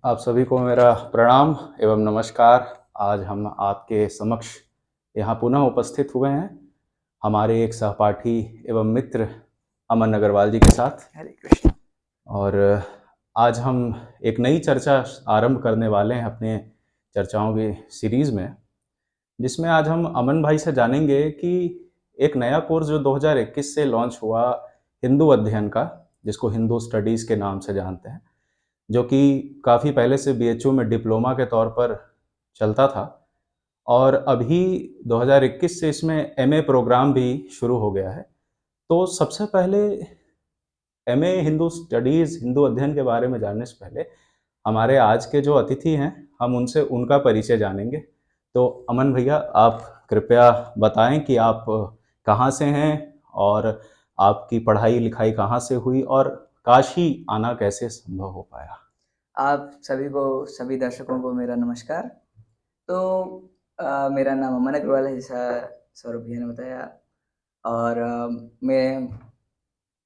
आप सभी को मेरा प्रणाम एवं नमस्कार। आज हम आपके समक्ष यहाँ पुनः उपस्थित हुए हैं हमारे एक सहपाठी एवं मित्र अमन अग्रवाल जी के साथ। हरे कृष्ण। और आज हम एक नई चर्चा आरंभ करने वाले हैं अपने चर्चाओं की सीरीज़ में, जिसमें आज हम अमन भाई से जानेंगे कि एक नया कोर्स जो 2021 से लॉन्च हुआ हिंदू अध्ययन का, जिसको हिंदू स्टडीज़ के नाम से जानते हैं, जो कि काफ़ी पहले से बीएचयू में डिप्लोमा के तौर पर चलता था और अभी 2021 से इसमें एमए प्रोग्राम भी शुरू हो गया है। तो सबसे पहले एमए हिंदू स्टडीज़, हिंदू अध्ययन के बारे में जानने से पहले हमारे आज के जो अतिथि हैं, हम उनसे उनका परिचय जानेंगे। तो अमन भैया, आप कृपया बताएं कि आप कहाँ से हैं और आपकी पढ़ाई लिखाई कहाँ से हुई और काशी आना कैसे संभव हो पाया। आप सभी दर्शकों को मेरा नमस्कार। तो मेरा नाम अमन अग्रवाल है, जैसा सौरभ भैया ने बताया। और मैं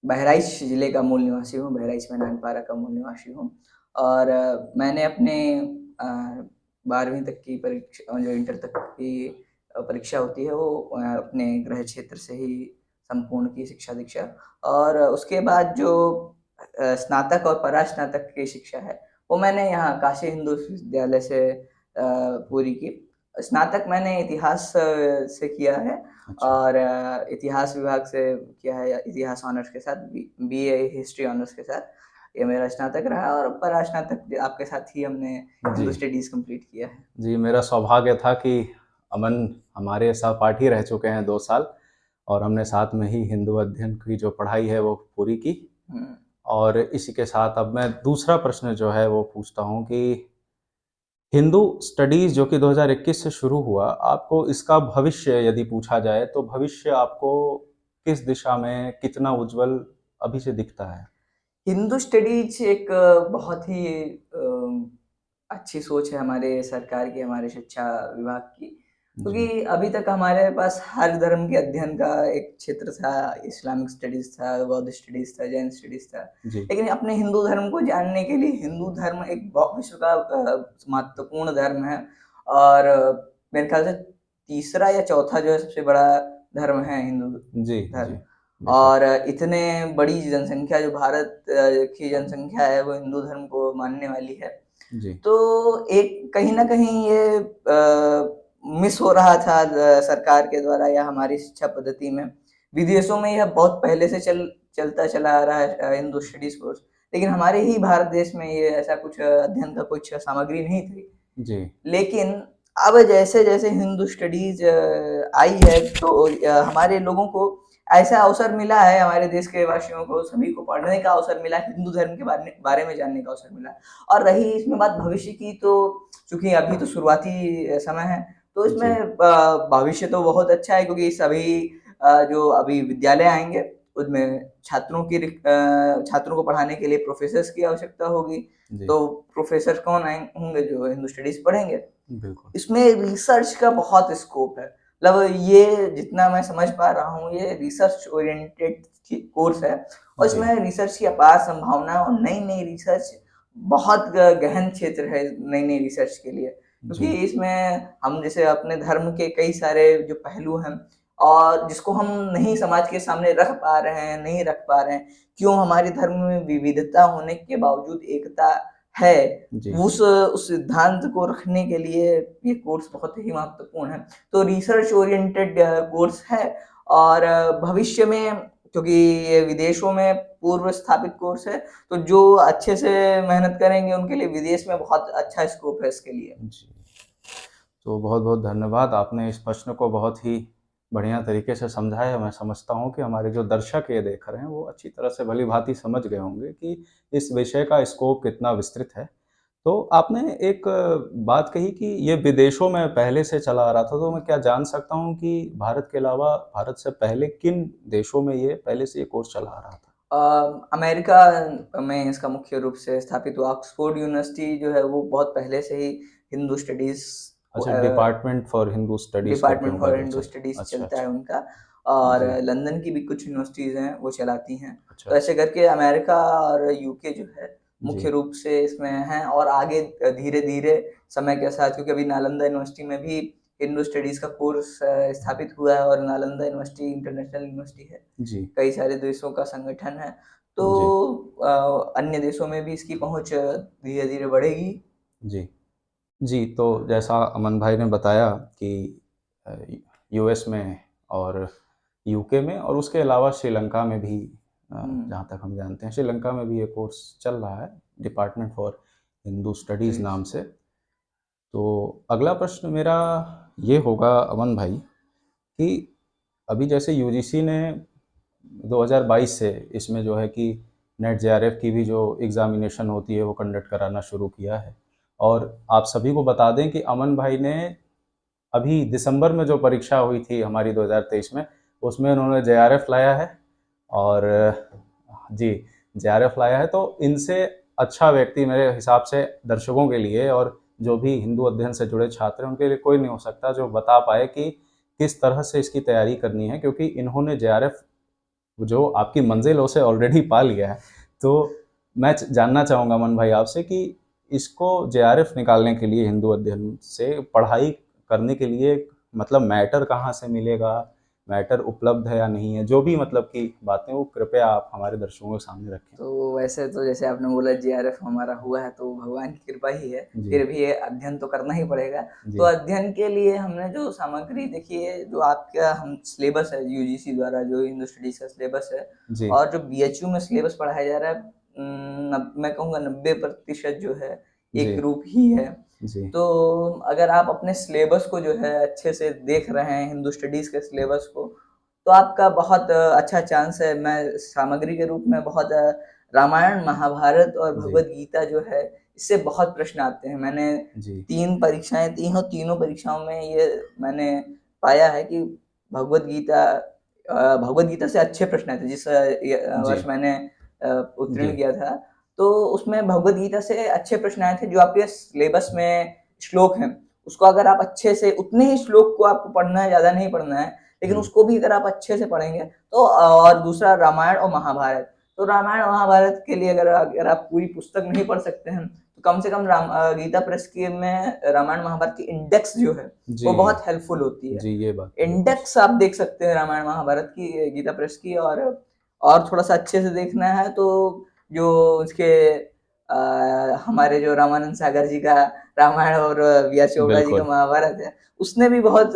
बहराइच ज़िले का मूल निवासी हूँ, बहराइच में नानपारा का मूल निवासी हूँ। और मैंने अपने 12वीं तक की परीक्षा, जो इंटर तक की परीक्षा होती है, वो अपने गृह क्षेत्र से ही संपूर्ण की शिक्षा दीक्षा। और उसके बाद जो स्नातक और परास्नातक की शिक्षा है, वो मैंने यहाँ काशी हिंदू विश्वविद्यालय से पूरी की। स्नातक मैंने इतिहास से किया है। अच्छा। और इतिहास विभाग से किया है, इतिहास ऑनर्स के साथ, बीए हिस्ट्री ऑनर्स के साथ ये मेरा स्नातक रहा। और परास्नातक आपके साथ ही हमने जी हिंदू स्टडीज़ कंप्लीट किया है। जी, मेरा सौभाग्य था कि अमन हमारे सहपाठी रह चुके हैं 2 साल, और हमने साथ में ही हिंदू अध्ययन की जो पढ़ाई है वो पूरी की। और इसी के साथ अब मैं दूसरा प्रश्न जो है वो पूछता हूँ कि हिंदू स्टडीज़ जो कि 2021 से शुरू हुआ, आपको इसका भविष्य यदि पूछा जाए तो भविष्य आपको किस दिशा में कितना उज्जवल अभी से दिखता है? हिंदू स्टडीज एक बहुत ही अच्छी सोच है हमारे सरकार की, हमारे शिक्षा विभाग की। जी। क्योंकि अभी तक हमारे पास हर धर्म के अध्ययन का एक क्षेत्र था। इस्लामिक स्टडीज़ था, बौद्ध स्टडीज़ था, जैन स्टडीज़ था। जी। लेकिन अपने हिंदू धर्म को जानने के लिए, हिंदू धर्म एक विश्व का महत्वपूर्ण धर्म है। और मेरे ख्याल से तीसरा या चौथा जो है सबसे बड़ा धर्म है हिंदू जी। जी। धर्म। बेशक। और इतने बड़ी जनसंख्या, जो भारत की जनसंख्या है, वो हिंदू धर्म को मानने वाली है। जी। तो एक कहीं न कहीं ये मिस हो रहा था सरकार के द्वारा या हमारी शिक्षा पद्धति में। विदेशों में यह बहुत पहले से चलता चला आ रहा है हिंदू स्टडीज़ कोर्स। लेकिन हमारे ही भारत देश में ये ऐसा कुछ अध्ययन का कुछ सामग्री नहीं थी। जी। लेकिन अब जैसे-जैसे हिंदू स्टडीज़ आई है, तो हमारे लोगों को ऐसा अवसर मिला है, हमारे देश के वासियों को सभी को पढ़ने का अवसर मिला, हिंदू धर्म के बारे में जानने का अवसर मिला। और रही इसमें बात भविष्य की, तो चूँकि अभी तो शुरुआती समय है, तो जी। इसमें भविष्य तो बहुत अच्छा है। क्योंकि सभी जो अभी विद्यालय आएँगे, उसमें छात्रों को पढ़ाने के लिए प्रोफ़ेसर्स की आवश्यकता होगी। जी। तो प्रोफ़ेसर कौन होंगे? जो हिंदू स्टडीज़ पढ़ेंगे। बिल्कुल। इसमें रिसर्च का बहुत स्कोप है। मतलब ये जितना मैं समझ पा रहा हूँ, ये रिसर्च ओरिएंटेड कोर्स है। और जी। इसमें रिसर्च की अपार संभावना है, और नई-नई रिसर्च बहुत गहन क्षेत्र है नई-नई रिसर्च के लिए। क्योंकि जी। इसमें हम जैसे अपने धर्म के कई सारे जो पहलू हैं, और जिसको हम नहीं समाज के सामने रख पा रहे हैं, नहीं रख पा रहे हैं। क्यों हमारे धर्म में विविधता होने के बावजूद एकता है, जी। उस सिद्धांत को रखने के लिए ये कोर्स बहुत ही महत्वपूर्ण है। तो रिसर्च ओरिएंटेड कोर्स है। और भविष्य में, क्योंकि ये विदेशों में पूर्व स्थापित कोर्स है, तो जो अच्छे से मेहनत करेंगे उनके लिए विदेश में बहुत अच्छा स्कोप है इसके लिए। जी। तो बहुत-बहुत धन्यवाद। आपने इस प्रश्न को बहुत ही बढ़िया तरीके से समझाया। मैं समझता हूँ कि हमारे जो दर्शक ये देख रहे हैं, वो अच्छी तरह से भली-भाँति समझ गए होंगे कि इस विषय का स्कोप कितना विस्तृत है। तो आपने एक बात कही कि ये विदेशों में पहले से चला आ रहा था, तो मैं क्या जान सकता हूँ कि भारत के अलावा, भारत से पहले किन देशों में ये पहले से ये कोर्स चला आ रहा था? अमेरिका में इसका मुख्य रूप से स्थापित हुआ। ऑक्सफोर्ड यूनिवर्सिटी जो है, वो बहुत पहले से ही हिंदू स्टडीज़ अच्छा, डिपार्टमेंट फॉर हिंदू स्टडीज़ करके डिपार्टमेंट उनका फॉर जो हिंदू चल। स्टडीज़ अच्छा, चलता है अच्छा। उनका। और जी। लंदन की भी कुछ यूनिवर्सिटीज़ हैं, वो चलाती हैं। अच्छा, तो ऐसे अच्छा। करके अमेरिका और यूके जो है, जी, मुख्य रूप से इसमें हैं, और आगे धीरे-धीरे समय के साथ, क्योंकि अभी नालंदा यूनिवर्सिटी में भी हिंदू स्टडीज़ का कोर्स स्थापित हुआ है, और नालंदा यूनिवर्सिटी इंटरनेशनल यूनिवर्सिटी है। जी, कई सारे देशों का संगठन है। तो जी, अन्य देशों में भी इसकी पहुँच धीरे-धीरे बढ़ेगी। जी। जी, तो जैसा अमन भाई ने बताया कि अ, यूएस में और यूके में और उसके अलावा श्रीलंका में भी हुँ, जहाँ तक हम जानते हैं श्रीलंका में भी ये कोर्स चल रहा है, डिपार्टमेंट फॉर हिंदू स्टडीज़ नाम स्टडीज़। से। तो अगला प्रश्न मेरा ये होगा अमन भाई कि अभी जैसे यूजीसी ने 2022 से इसमें जो है कि नेट जेआरएफ की भी जो एग्ज़ामिनेशन होती है वो कंडक्ट कराना शुरू किया है। और आप सभी को बता दें कि अमन भाई ने अभी दिसंबर में जो परीक्षा हुई थी हमारी 2023 में, उसमें उन्होंने जेआरएफ लाया है। और जी, जेआरएफ लाया है, तो इनसे अच्छा व्यक्ति मेरे हिसाब से दर्शकों के लिए और जो भी हिंदू अध्ययन से जुड़े छात्र हैं उनके लिए कोई नहीं हो सकता जो बता पाए कि किस तरह से इसकी तैयारी करनी है, क्योंकि इन्होंने जेआरएफ जो आपकी मंजिल उसे ऑलरेडी पा लिया है। तो मैं जानना चाहूँगा अमन भाई आपसे कि इसको जेआरएफ निकालने के लिए हिंदू अध्ययन से पढ़ाई करने के लिए मतलब मैटर कहाँ से मिलेगा, मैटर उपलब्ध है या नहीं है, जो भी मतलब की बातें वो कृपया आप हमारे दर्शकों के सामने रखें। तो वैसे तो जैसे आपने बोला जीआरएफ हमारा हुआ है, तो भगवान की कृपा ही है। जी, फिर भी ये अध्ययन तो करना ही पड़ेगा। तो जी, अध्ययन के लिए हमने जो सामग्री देखी है, जो आपका हम सिलेबस है यूजीसी द्वारा जो हिंदू स्टडीज़ का सिलेबस है, जी, और जो बीएचयू में सिलेबस पढ़ाया जा रहा है, मैं कहूँगा 90% जो है जी, एक रूप ही है। जी, तो अगर आप अपने सिलेबस को जो है अच्छे से देख रहे हैं, हिंदू स्टडीज़ के सिलेबस को, तो आपका बहुत अच्छा चांस है। मैं सामग्री के रूप में बहुत रामायण, महाभारत और जी, भगवद गीता जो है, इससे बहुत प्रश्न आते हैं। मैंने जी, 3 परीक्षाएँ दी हैं, और तीनों परीक्षाओं में ये मैंने पाया है कि भगवद गीता भगवद गीता से अच्छे प्रश्न आए थे। जिस जी, वर्ष मैंने उत्तीर्ण जी, किया था, तो उसमें भगवद गीता से अच्छे प्रश्न आए थे। जो आपके सिलेबस में श्लोक हैं, उसको अगर आप अच्छे से, उतने ही श्लोक को आपको पढ़ना है, ज़्यादा नहीं पढ़ना है, लेकिन जी, उसको भी अगर आप अच्छे से पढ़ेंगे, तो और दूसरा रामायण और महाभारत। तो रामायण महाभारत के लिए अगर आप पूरी पुस्तक नहीं पढ़ सकते हैं, तो कम से कम गीता प्रेस के में रामायण महाभारत की इंडेक्स जो है, जी, वो बहुत हेल्पफुल होती है। जी, ये बात तो बिल्कुल इंडेक्स आप देख सकते हैं रामायण महाभारत की, गीता प्रेस की। और थोड़ा-सा अच्छे से देखना है, तो जो उसके हमारे जो रामानंद सागर जी का रामायण और वी आर चोपड़ा जी का बिल्कुल, महाभारत है, उसने भी बहुत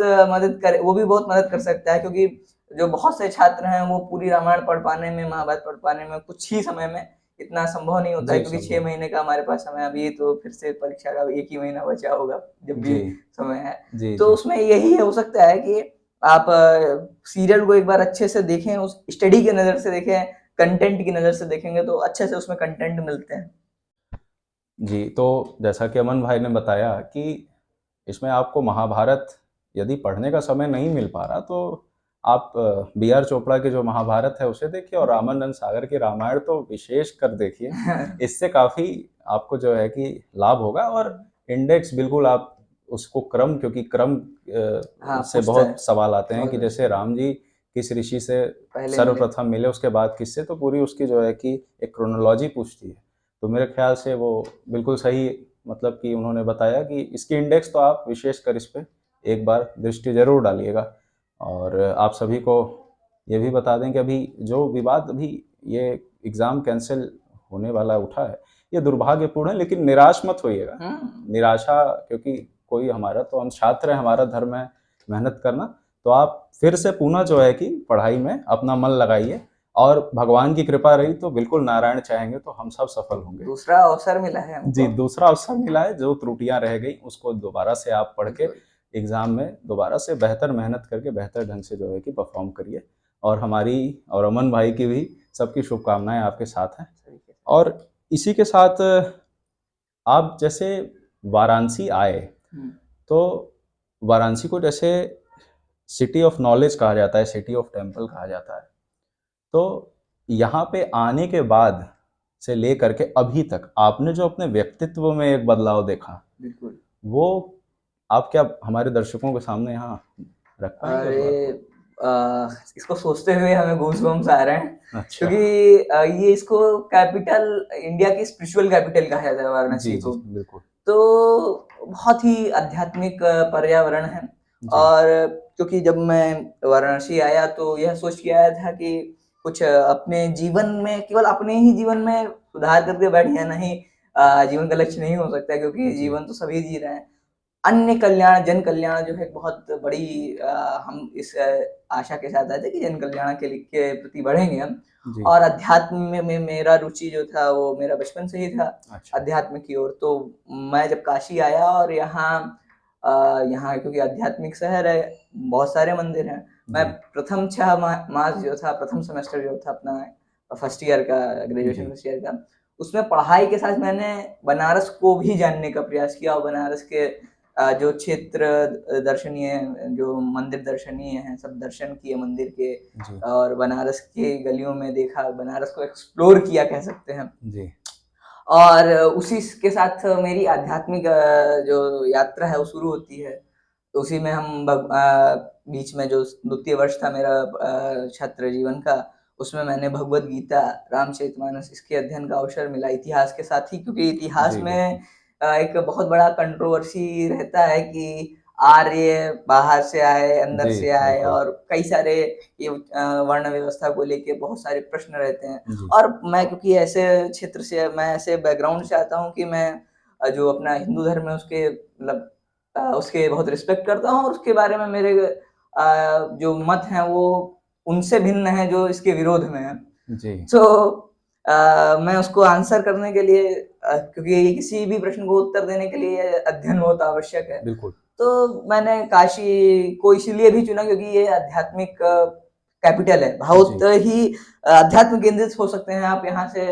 वो भी बहुत मदद कर सकता है, क्योंकि जो बहुत से छात्र हैं, वो पूरी रामायण पढ़ पाने में, महाभारत पढ़ पाने में कुछ ही समय में इतना संभव नहीं होता है, जी, क्योंकि 6 संभव, महीने का हमारे पास समय है अभी, तो फिर से परीक्षा का 1 ही महीना बचा होगा, जब भी जी, समय है। जी, तो जी, उसमें यही हो सकता है कि आप सीरियल को एक बार अच्छे से देखें, उस स्टडी की नज़र से देखें, कंटेंट की नज़र से देखेंगे, तो अच्छे से उसमें कंटेंट मिलते हैं। जी, तो जैसा कि अमन भाई ने बताया कि इसमें आपको महाभारत यदि पढ़ने का समय नहीं मिल पा रहा तो आप बी आर चोपड़ा की जो महाभारत है उसे देखिए और रामानंद सागर की रामायण तो विशेष कर देखिए। इससे काफ़ी आपको जो है कि लाभ होगा और इंडेक्स बिल्कुल आप उसको क्रम, क्योंकि क्रम हाँ, से पूछता है। बहुत सवाल आते हैं बहुत कि अच्छा। जैसे राम जी किस ऋषि से पहले मिले। सर्वप्रथम मिले, उसके बाद किससे, तो पूरी उसकी जो है कि एक क्रोनोलॉजी पूछती है। तो मेरे ख्याल से वो बिल्कुल सही मतलब कि उन्होंने बताया कि इसकी इंडेक्स तो आप विशेषकर इस पे एक बार दृष्टि ज़रूर डालिएगा। और आप सभी को ये भी बता दें कि अभी जो विवाद अभी ये एग्ज़ाम कैंसिल होने वाला उठा है, ये दुर्भाग्यपूर्ण है, लेकिन निराश मत होइएगा। हुँ। निराशा, क्योंकि कोई हमारा तो हम छात्र हैं, हमारा धर्म है मेहनत करना। तो आप फिर से पुनः जो है कि पढ़ाई में अपना मन लगाइए और भगवान की कृपा रही तो बिल्कुल नारायण चाहेंगे तो हम सब सफल होंगे। दूसरा अवसर मिला है जी, हमको। दूसरा अवसर मिला है, जो त्रुटियाँ रह गई उसको दोबारा से आप पढ़ के बिल्कुल। एग्ज़ाम में दोबारा से बेहतर मेहनत करके बेहतर ढंग से जो है कि परफ़ॉर्म करिए। और हमारी और अमन भाई की भी सबकी शुभकामनाएँ आपके साथ हैं। सही कह और इसी के साथ आप जैसे वाराणसी आए, हुँ। तो वाराणसी को जैसे सिटी ऑफ नॉलेज कहा जाता है, सिटी ऑफ टेम्पल कहा जाता है। तो यहाँ पे आने के बाद से लेकर के अभी तक आपने जो अपने व्यक्तित्व में एक बदलाव देखा, बिल्कुल। वो आप क्या हमारे दर्शकों के सामने यहाँ रख पाएँगे अरे! उस बात को? इसको सोचते हुए हमें गूज़बम्प्स आ रहे हैं, अच्छा। क्योंकि ये इसको कैपिटल, इंडिया की स्पिरिचुअल कैपिटल कहा जाता है जी, वाराणसी जी, को। बिल्कुल। तो बहुत ही आध्यात्मिक पर्यावरण है। जी, और क्योंकि जब मैं वाराणसी आया तो यह सोच के आया था कि कुछ अपने जीवन में, केवल अपने ही जीवन में सुधार करके बैठ गया नहीं, जीवन का लक्ष्य नहीं हो सकता, क्योंकि जी, जीवन तो सभी जी रहे हैं। अन्य कल्याण, जन कल्याण जो है एक बहुत बड़ी, हम इस आशा के साथ आए थे कि जन कल्याण के प्रति बढ़ेंगे हम। जी। और अध्यात्म में मेरा रुचि जो था वो मेरा बचपन से ही था, अच्छा। अध्यात्म की ओर। तो मैं जब काशी आया और यहाँ क्योंकि आध्यात्मिक शहर है, बहुत सारे मंदिर हैं। मैं जी, प्रथम 6 मास जो था, प्रथम सेमेस्टर जो था अपना फर्स्ट ईयर का, ग्रेजुएशन जी, फर्स्ट ईयर का, उसमें पढ़ाई के साथ मैंने बनारस को भी जानने का प्रयास किया, और बनारस के जो क्षेत्र दर्शनीय, जो मंदिर दर्शनीय हैं, सब दर्शन किए मंदिर के। जी, और बनारस की गलियों में देखा, बनारस को एक्सप्लोर किया कह सकते हैं। जी, और उसी के साथ मेरी आध्यात्मिक जो यात्रा है वो शुरू होती है। तो उसी में बीच में जो द्वितीय वर्ष था मेरा छात्र जीवन का, उसमें मैंने भगवद गीता, रामचरितमानस, इसके अध्ययन का अवसर मिला इतिहास के साथ ही, क्योंकि इतिहास जी, में बिल्कुल। एक बहुत बड़ा कंट्रोवर्सी रहता है कि आर्य बाहर से आए, अंदर जी, से आए, बिल्कुल। और कई सारे ये वर्ण व्यवस्था को लेके बहुत सारे प्रश्न रहते हैं। जी, और मैं क्योंकि ऐसे क्षेत्र से, मैं ऐसे बैकग्राउंड से आता हूँ कि मैं जो अपना हिंदू धर्म है उसके मतलब उसके बहुत रिस्पेक्ट करता हूँ, और उसके बारे में मेरे जो मत हैं वो उनसे भिन्न है जो इसके विरोध में है। जी, तो मैं उसको आंसर करने के लिए, क्योंकि किसी भी प्रश्न को उत्तर देने के लिए अध्ययन बहुत आवश्यक है। बिल्कुल। तो मैंने काशी को इसीलिए भी चुना क्योंकि ये आध्यात्मिक कैपिटल है। बहुत जी, ही अध्यात्म केंद्रित हो सकते हैं आप यहाँ से।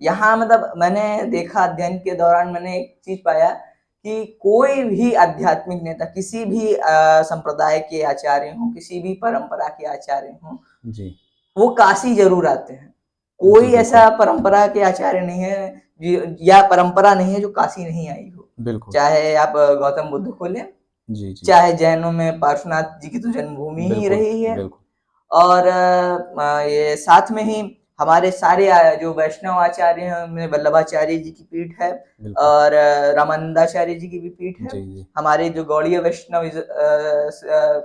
यहाँ मतलब मैंने देखा, अध्ययन के दौरान मैंने एक चीज़ पाया कि कोई भी आध्यात्मिक नेता, किसी भी संप्रदाय के आचार्य हों, किसी भी परंपरा के आचार्य हों, जी, वो काशी ज़रूर आते हैं। जी, कोई बिल्कुल। ऐसा परंपरा के आचार्य नहीं है या परंपरा नहीं है जो काशी नहीं आई हो। बिल्कुल। चाहे आप गौतम बुद्ध को लें, जी, जी, चाहे जैनों में पार्श्वनाथ जी की तो जन्मभूमि ही बिल्कुल, रही है। बिल्कुल, और ये साथ में ही हमारे सारे जो वैष्णव आचार्य हैं उनमें वल्लभाचार्य जी की पीठ है, बिल्कुल। और रामानंदाचार्य जी की भी पीठ है। जी, जी, हमारे जो गौड़ीय वैष्णव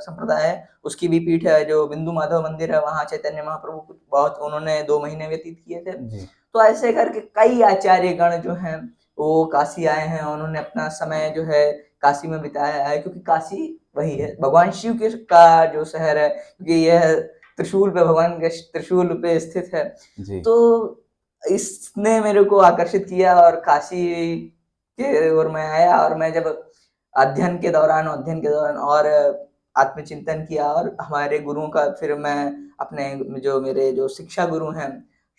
संप्रदाय है उसकी भी पीठ है, जो बिंदु माधव मंदिर है वहाँ चैतन्य महाप्रभु कुछ बहुत उन्होंने 2 महीने व्यतीत किए थे। जी, तो ऐसे करके कई आचार्य गण जो हैं वो काशी आए हैं, उन्होंने अपना समय जो है काशी में बिताया है, क्योंकि काशी वही है भगवान शिव के का जो शहर है, क्योंकि यह त्रिशूल पे, भगवान के त्रिशूल पे स्थित है। जी, तो इसने मेरे को आकर्षित किया और काशी के ओर मैं आया, और मैं जब अध्ययन के दौरान और आत्मचिंतन किया, और हमारे गुरुओं का फिर मैं अपने जो मेरे जो शिक्षा गुरु हैं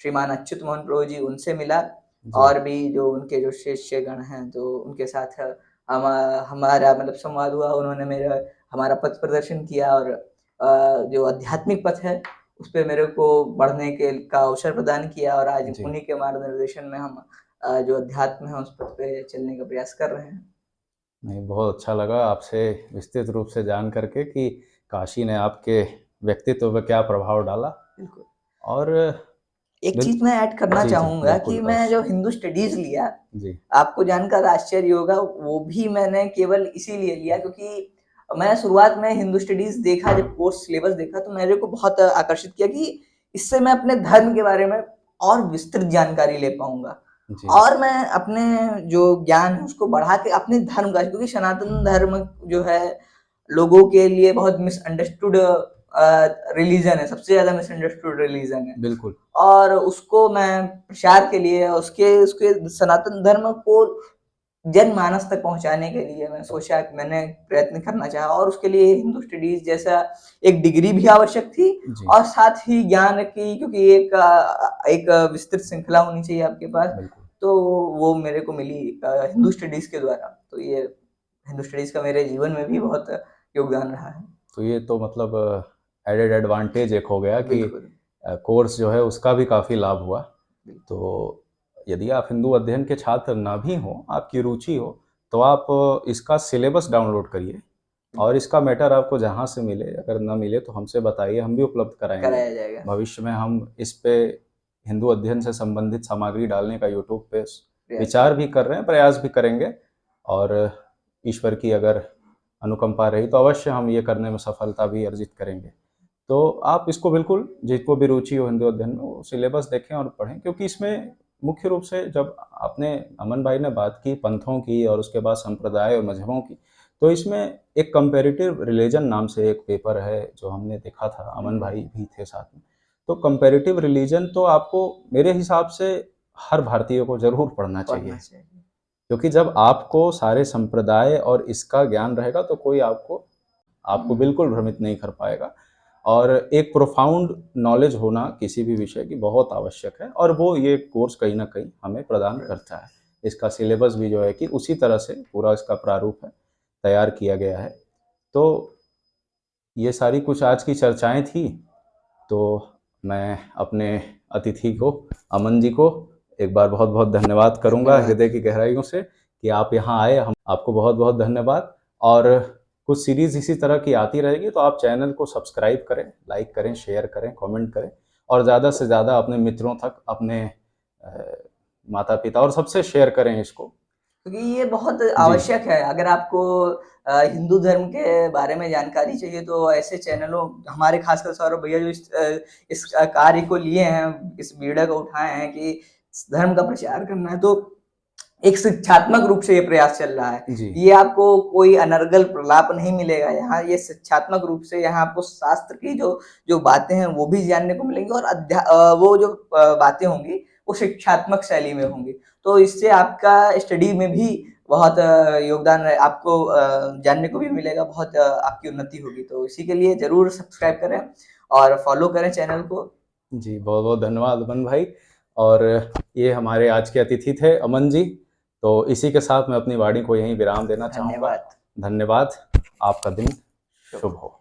श्रीमान अच्युत मोहन प्रभु जी, उनसे मिला। जी, और भी जो उनके जो शिष्यगण हैं तो उनके साथ हम हमारा मतलब संवाद हुआ, उन्होंने मेरा हमारा पथ प्रदर्शन किया, और जो आध्यात्मिक पथ है उस पे मेरे को बढ़ने के का अवसर प्रदान किया, और आज जी। उन्हीं के मार्गदर्शन में हम जो अध्यात्म है उस पथ पे चलने का प्रयास कर रहे हैं। नहीं, बहुत अच्छा लगा आपसे विस्तृत रूप से जान करके कि काशी ने आपके व्यक्तित्व पे क्या प्रभाव डाला। बिल्कुल। और एक बिल चीज़ मैं ऐड करना जी, जी, चाहूँगा बिल्कुल कि मैं जो अवश्य। हिंदू स्टडीज़ लिया, जी, आपको जानकर आश्चर्य होगा, वो भी मैंने केवल इसीलिए लिया क्योंकि मैं शुरुआत में हिंदू स्टडीज़ देखा, जब कोर्स सिलेबस देखा तो मेरे को बहुत आकर्षित किया कि इससे मैं अपने धर्म के बारे में और विस्तृत जानकारी ले पाऊँगा। जी, और मैं अपने जो ज्ञान है उसको बढ़ा के अपने धर्म का, क्योंकि सनातन धर्म जो है लोगों के लिए बहुत मिसअंडरस्टूड रिलीजन है, सबसे ज़्यादा मिसअंडरस्टूड रिलीजन है। बिल्कुल। और उसको मैं प्रचार के लिए, उसके उसके सनातन धर्म को जनमानस तक पहुँचाने के लिए मैं सोचा कि मैंने प्रयत्न करना चाहा, और उसके लिए हिंदू स्टडीज़ जैसा एक डिग्री भी आवश्यक थी, जी, और साथ ही ज्ञान की, क्योंकि एक विस्तृत श्रृंखला होनी चाहिए आपके पास, बिल्कुल। तो वो मेरे को मिली हिंदू स्टडीज़ के द्वारा। तो ये हिंदू स्टडीज़ का मेरे जीवन में भी बहुत योगदान रहा है। तो ये तो मतलब एडेड एडवांटेज एक हो गया कि बिल्कुल, कोर्स जो है उसका भी काफ़ी लाभ हुआ। बिल्कुल। तो यदि आप हिंदू अध्ययन के छात्र ना भी हों, आपकी रुचि हो, तो आप इसका सिलेबस डाउनलोड करिए और इसका मैटर आपको जहाँ से मिले, अगर ना मिले तो हमसे बताइए, हम भी उपलब्ध कराएंगे। कराया जाएगा। भविष्य में हम इस पे हिंदू अध्ययन से संबंधित सामग्री डालने का यूट्यूब पे प्रयास विचार भी कर रहे हैं, प्रयास भी करेंगे। और ईश्वर की अगर अनुकंपा रही तो अवश्य हम ये करने में सफलता भी अर्जित करेंगे। तो आप इसको बिल्कुल, जिसको भी रुचि हो हिंदू अध्ययन में, वो सिलेबस देखें और पढ़ें, क्योंकि इसमें मुख्य रूप से जब आपने, अमन भाई ने बात की पंथों की और उसके बाद संप्रदाय और मजहबों की, तो इसमें एक कंपैरेटिव रिलीजन नाम से एक पेपर है जो हमने देखा था, अमन भाई भी थे साथ में। तो कंपैरेटिव रिलीजन तो आपको मेरे हिसाब से हर भारतीय को जरूर पढ़ना चाहिए, क्योंकि जब आपको सारे संप्रदाय और इसका ज्ञान रहेगा तो कोई आपको बिल्कुल भ्रमित नहीं कर पाएगा। और एक प्रोफाउंड नॉलेज होना किसी भी विषय की बहुत आवश्यक है, और वो ये कोर्स कहीं ना कहीं हमें प्रदान करता है। इसका सिलेबस भी जो है कि उसी तरह से पूरा इसका प्रारूप है, तैयार किया गया है। तो ये सारी कुछ आज की चर्चाएं थी। तो मैं अपने अतिथि को, अमन जी को, एक बार बहुत बहुत धन्यवाद करूंगा हृदय की गहराइयों से कि आप यहाँ आए। हम आपको बहुत बहुत धन्यवाद। और कुछ सीरीज इसी तरह की आती रहेगी, तो आप चैनल को सब्सक्राइब करें, लाइक करें, शेयर करें, कमेंट करें, और ज़्यादा से ज़्यादा अपने मित्रों तक, अपने माता पिता और सबसे शेयर करें इसको, क्योंकि ये बहुत आवश्यक है। अगर आपको हिंदू धर्म के बारे में जानकारी चाहिए तो ऐसे चैनलों, हमारे खासकर सौरभ भैया जो इस कार्य को लिए हैं, इस बीड़ा को उठाए हैं कि धर्म का प्रचार करना है, तो एक शिक्षात्मक रूप से ये प्रयास चल रहा है। ये आपको कोई अनर्गल प्रलाप नहीं मिलेगा यहाँ, ये शिक्षात्मक रूप से यहाँ आपको शास्त्र की जो बातें हैं वो भी जानने को मिलेंगी, और वो जो बातें होंगी वो शिक्षात्मक शैली में होंगी। तो इससे आपका स्टडी में भी बहुत योगदान आपको जानने को भी मिलेगा, बहुत आपकी उन्नति होगी। तो इसी के लिए जरूर सब्सक्राइब करें और फॉलो करें चैनल को। जी बहुत बहुत धन्यवाद अमन भाई। और ये हमारे आज के अतिथि थे अमन जी। तो इसी के साथ मैं अपनी वाणी को यहीं विराम देना चाहूँगा। धन्यवाद। आपका दिन शुभ हो।